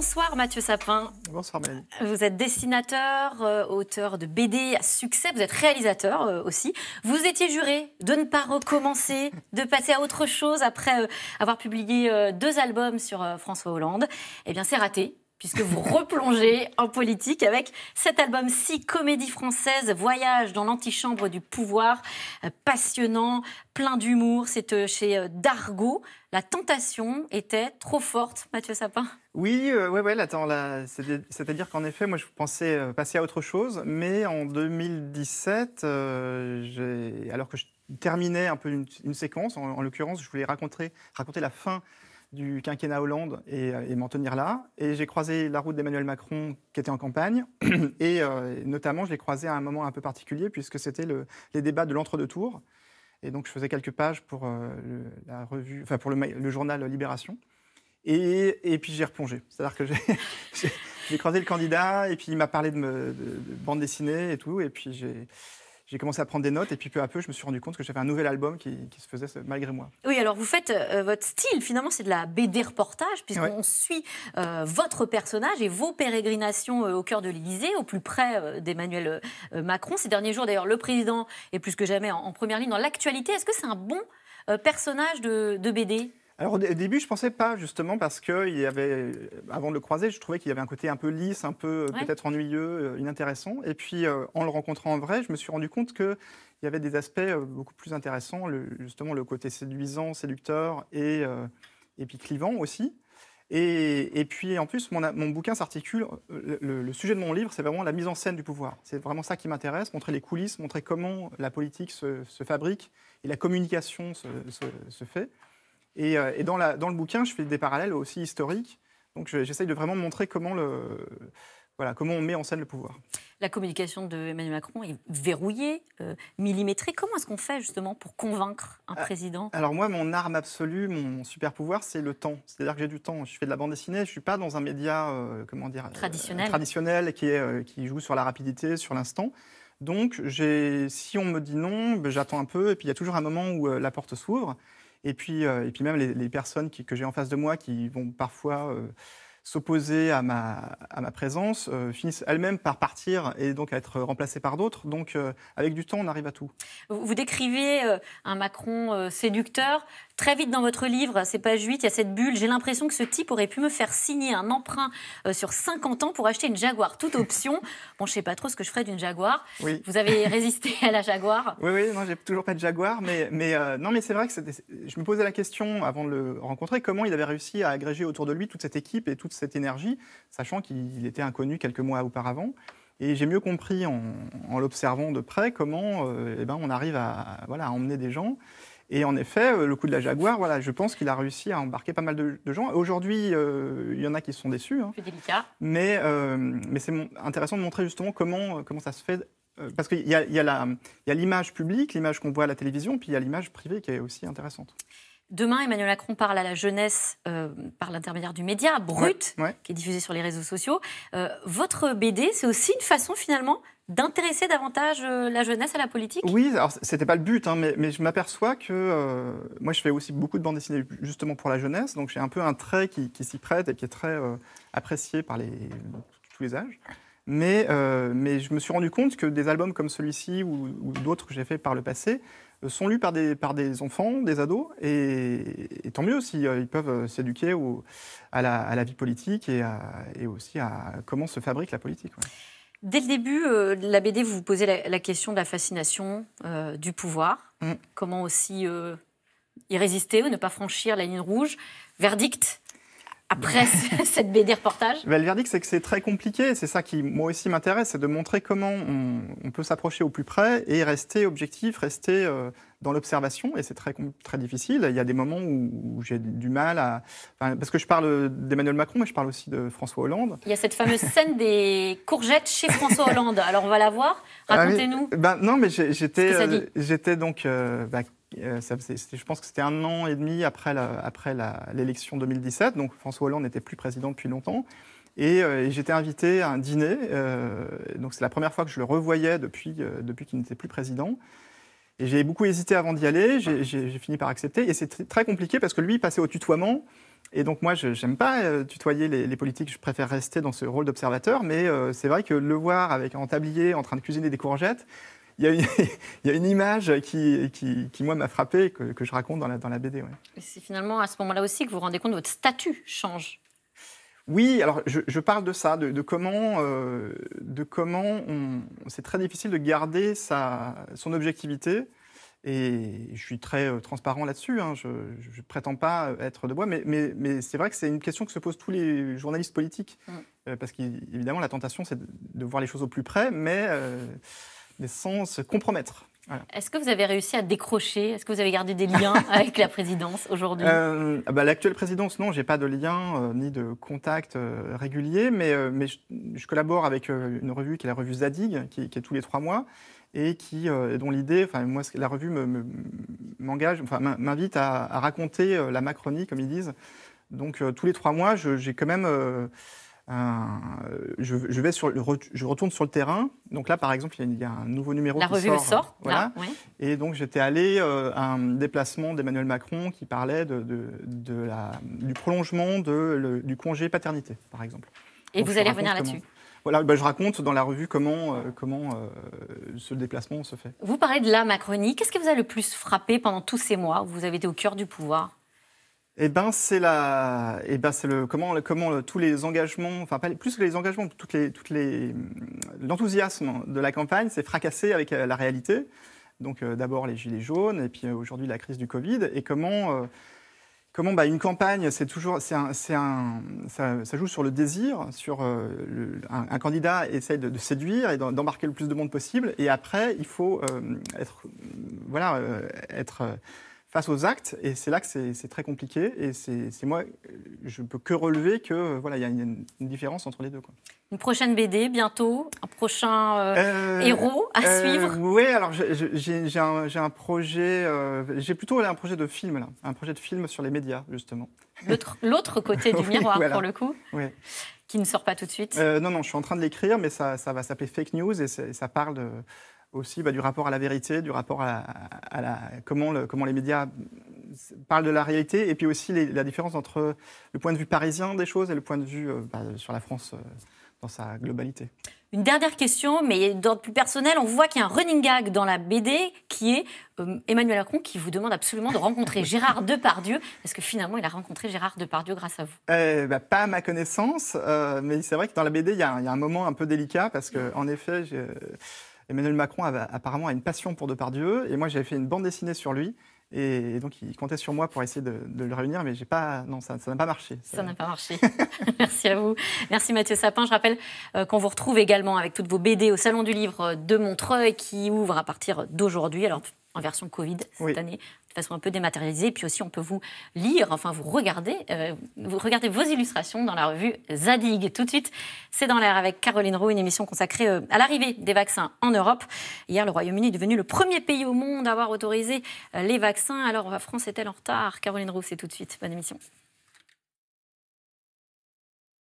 Bonsoir Mathieu Sapin. Bonsoir Mélanie. Vous êtes dessinateur, auteur de BD à succès, vous êtes réalisateur aussi. Vous étiez juré de ne pas recommencer, de passer à autre chose après avoir publié 2 albums sur François Hollande. Eh bien c'est raté, puisque vous replongez en politique avec cet album 6 comédies françaises, voyage dans l'antichambre du pouvoir, passionnant, plein d'humour. C'est chez Dargaud. La tentation était trop forte, Mathieu Sapin. Oui, c'est-à-dire qu'en effet, moi je pensais passer à autre chose, mais en 2017, alors que je terminais un peu une séquence, en l'occurrence, je voulais raconter la fin du quinquennat Hollande et m'en tenir là. Et j'ai croisé la route d'Emmanuel Macron qui était en campagne. Et notamment, je l'ai croisé à un moment un peu particulier puisque c'était les débats de l'entre-deux tours. Et donc, je faisais quelques pages pour la revue, enfin pour le journal Libération. Et puis, j'ai replongé. C'est-à-dire que j'ai croisé le candidat et puis il m'a parlé de bande dessinée et tout. Et puis, j'ai commencé à prendre des notes et puis peu à peu, je me suis rendu compte que j'avais un nouvel album qui se faisait malgré moi. Oui, alors vous faites votre style, finalement, c'est de la BD reportage, puisqu'on suit votre personnage et vos pérégrinations au cœur de l'Élysée, au plus près d'Emmanuel Macron. Ces derniers jours, d'ailleurs, le président est plus que jamais en première ligne dans l'actualité. Est-ce que c'est un bon personnage de BD ? Alors au début, je ne pensais pas, justement, parce que avant de le croiser, je trouvais qu'il y avait un côté un peu lisse, un peu peut-être ennuyeux, inintéressant. Et puis, en le rencontrant en vrai, je me suis rendu compte qu'il y avait des aspects beaucoup plus intéressants, justement le côté séduisant, séducteur et puis clivant aussi. Et puis, en plus, mon bouquin s'articule, le sujet de mon livre, c'est vraiment la mise en scène du pouvoir. C'est vraiment ça qui m'intéresse, montrer les coulisses, montrer comment la politique se fabrique et la communication se fait. Et dans le bouquin, je fais des parallèles aussi historiques. Donc, j'essaye de vraiment montrer comment on met en scène le pouvoir. La communication d'Emmanuel Macron est verrouillée, millimétrée. Comment est-ce qu'on fait, justement, pour convaincre un président ? Alors moi, mon arme absolue, mon super pouvoir, c'est le temps. C'est-à-dire que j'ai du temps. Je fais de la bande dessinée. Je ne suis pas dans un média traditionnel qui joue sur la rapidité, sur l'instant. Donc, si on me dit non, j'attends un peu. Et puis, il y a toujours un moment où la porte s'ouvre. Et puis même les personnes que j'ai en face de moi qui vont parfois s'opposer à ma présence finissent elles-mêmes par partir et donc à être remplacées par d'autres. Donc avec du temps, on arrive à tout. Vous décrivez un Macron séducteur. Très vite dans votre livre, c'est page 8, il y a cette bulle. J'ai l'impression que ce type aurait pu me faire signer un emprunt sur 50 ans pour acheter une Jaguar, toute option. Bon, je ne sais pas trop ce que je ferais d'une Jaguar. Oui. Vous avez résisté à la Jaguar ? Oui, non, j'ai toujours pas de Jaguar, mais c'est vrai que je me posais la question avant de le rencontrer, comment il avait réussi à agréger autour de lui toute cette équipe et toute cette énergie, sachant qu'il était inconnu quelques mois auparavant. Et j'ai mieux compris en l'observant de près comment on arrive à emmener des gens. Et en effet, le coup de la Jaguar, je pense qu'il a réussi à embarquer pas mal de gens. Aujourd'hui, il y en a qui sont déçus. C'est délicat. Mais c'est intéressant de montrer justement comment ça se fait. Parce qu'il y a l'image publique, l'image qu'on voit à la télévision, puis il y a l'image privée qui est aussi intéressante. Demain, Emmanuel Macron parle à la jeunesse par l'intermédiaire du média Brut, qui est diffusé sur les réseaux sociaux. Votre BD, c'est aussi une façon finalement d'intéresser davantage la jeunesse à la politique ? Oui, alors c'était pas le but, mais je m'aperçois que moi je fais aussi beaucoup de bandes dessinées justement pour la jeunesse, donc j'ai un peu un trait qui s'y prête et qui est très apprécié par tous les âges. Mais je me suis rendu compte que des albums comme celui-ci ou d'autres que j'ai fait par le passé sont lus par des enfants, des ados, et tant mieux s'ils peuvent s'éduquer à la vie politique et aussi à comment se fabrique la politique. Ouais. Dès le début de la BD, vous vous posez la question de la fascination du pouvoir. Comment aussi y résister ou ne pas franchir la ligne rouge. Verdict après cette BD reportage ? Le verdict, c'est que c'est très compliqué. C'est ça qui, moi aussi, m'intéresse, c'est de montrer comment on peut s'approcher au plus près et rester objectif, rester dans l'observation. Et c'est très, très difficile. Il y a des moments où j'ai du mal parce que je parle d'Emmanuel Macron, mais je parle aussi de François Hollande. Il y a cette fameuse scène des courgettes chez François Hollande. Alors, on va la voir. Racontez-nous. Non, mais j'étais donc... je pense que c'était 1 an et demi après l'élection 2017, donc François Hollande n'était plus président depuis longtemps, et j'étais invité à un dîner, donc c'est la première fois que je le revoyais depuis qu'il n'était plus président, et j'ai beaucoup hésité avant d'y aller, j'ai fini par accepter, et c'est très compliqué parce que lui il passait au tutoiement, Et donc moi, je n'aime pas tutoyer les politiques, je préfère rester dans ce rôle d'observateur, mais c'est vrai que le voir avec un tablier en train de cuisiner des courgettes, il y a une image qui moi, m'a frappé, que je raconte dans la BD. Ouais. Et c'est finalement à ce moment-là aussi que vous vous rendez compte que votre statut change. Oui, alors je parle de ça, de comment c'est très difficile de garder son objectivité. Et je suis très transparent là-dessus, hein. Je ne prétends pas être de bois, mais c'est vrai que c'est une question que se posent tous les journalistes politiques. Parce qu'évidemment, la tentation, c'est de voir les choses au plus près, mais sans se compromettre. Voilà. Est-ce que vous avez réussi à décrocher? Est-ce que vous avez gardé des liens avec la présidence aujourd'hui? L'actuelle présidence, non, je n'ai pas de lien ni de contact régulier, mais je collabore avec une revue qui est la revue Zadig, qui est tous les 3 mois, et dont l'idée, moi, la revue m'invite à raconter la Macronie, comme ils disent. Donc, tous les 3 mois, j'ai quand même... je retourne sur le terrain. Donc là, par exemple, il y a un nouveau numéro qui sort. La revue sort, voilà. là, oui. Et donc, j'étais allé à un déplacement d'Emmanuel Macron qui parlait du prolongement du congé paternité, par exemple. Et donc, vous allez revenir là-dessus? Voilà, je raconte dans la revue comment ce déplacement se fait. Vous parlez de la Macronie. Qu'est-ce qui vous a le plus frappé pendant tous ces mois où vous avez été au cœur du pouvoir? C'est comment tous les engagements, enfin plus que les engagements, l'enthousiasme de la campagne s'est fracassé avec la réalité. Donc d'abord les gilets jaunes et puis aujourd'hui la crise du Covid, et comment une campagne, ça joue sur le désir, sur un candidat essaye de séduire et d'embarquer le plus de monde possible, et après il faut être face aux actes, et c'est là que c'est très compliqué, et c'est moi, je ne peux que relever que il y a une différence entre les deux, quoi. Une prochaine BD bientôt, un prochain héros à suivre. Oui, alors j'ai un projet, j'ai plutôt un projet de film là, un projet de film sur les médias justement. L'autre côté du miroir, voilà. Pour le coup, qui ne sort pas tout de suite. Non, je suis en train de l'écrire, mais ça va s'appeler Fake News, et ça parle aussi du rapport à la vérité, du rapport à comment les médias parlent de la réalité, et puis aussi la différence entre le point de vue parisien des choses et le point de vue sur la France dans sa globalité. Une dernière question, mais d'ordre plus personnel, on voit qu'il y a un running gag dans la BD qui est Emmanuel Macron qui vous demande absolument de rencontrer Gérard Depardieu. Est-ce que finalement il a rencontré Gérard Depardieu grâce à vous? Pas à ma connaissance, mais c'est vrai que dans la BD, il y a un moment un peu délicat, parce qu'en effet, Emmanuel Macron apparemment a une passion pour Depardieu, et moi j'avais fait une bande dessinée sur lui, et donc il comptait sur moi pour essayer de le réunir, mais ça n'a pas marché. Ça n'a pas marché. Merci à vous. Merci Mathieu Sapin. Je rappelle qu'on vous retrouve également avec toutes vos BD au Salon du Livre de Montreuil, qui ouvre à partir d'aujourd'hui, alors en version Covid cette année, de façon un peu dématérialisée. Et puis aussi, on peut vous lire, vous regardez vos illustrations dans la revue Zadig. Tout de suite, c'est dans l'air avec Caroline Roux, une émission consacrée à l'arrivée des vaccins en Europe. Hier, le Royaume-Uni est devenu le premier pays au monde à avoir autorisé les vaccins. Alors, la France est-elle en retard? Caroline Roux, c'est tout de suite. Bonne émission.